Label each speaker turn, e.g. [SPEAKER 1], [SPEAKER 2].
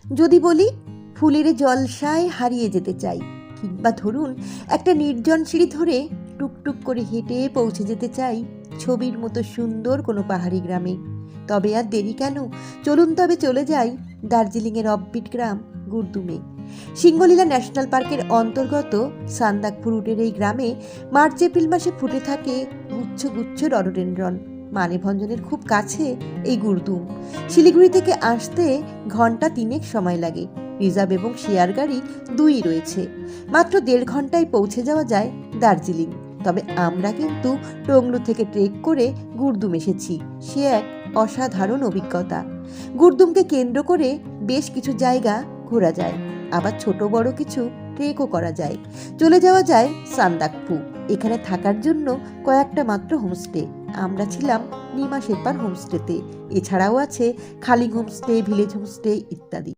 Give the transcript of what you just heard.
[SPEAKER 1] যদি বলি ফুলের জলসায় হারিয়ে যেতে চাই, কিংবা ধরুন একটা নির্জন সিঁড়ি ধরে টুকটুক করে হেঁটে পৌঁছে যেতে চাই ছবির মতো সুন্দর কোনো পাহাড়ি গ্রামে, তবে আর দেরি কেন? চলুন তবে চলে যাই দার্জিলিংয়ের অফবিট গ্রাম গুরদুমে। সিংহলীলা ন্যাশনাল পার্কের অন্তর্গত সান্দাকফু রুটের এই গ্রামে মার্চ এপ্রিল মাসে ফুটে থাকে গুচ্ছ গুচ্ছ রডোডেনড্রন। মানেভঞ্জনের খুব কাছে এই গুরদুম। শিলিগুড়ি থেকে আসতে ঘন্টা 3 সময় লাগে। রিজার্ভ এবং শেয়ার গাড়ি দুই রয়েছে। মাত্র 1.5 ঘন্টায় পৌঁছে যাওয়া যায় দার্জিলিং। তবে আমরা কিন্তু টংলু থেকে ট্রেক করে গুরদুম এসেছি। সে এক অসাধারণ অভিজ্ঞতা। গুরদুমকে কেন্দ্র করে বেশ কিছু জায়গা ঘোরা যায়, আবার ছোট বড় কিছু ট্রেকও করা যায়। চলে যাওয়া যায় সান্দাকফু। এখানে থাকার জন্য কয়েকটা মাত্র হোমস্টে। আমরা ছিলাম নিমা শেরপার হোমস্টেতে। এছাড়াও আছে খালিং হোমস্টে, ভিলেজ হোমস্টে ইত্যাদি।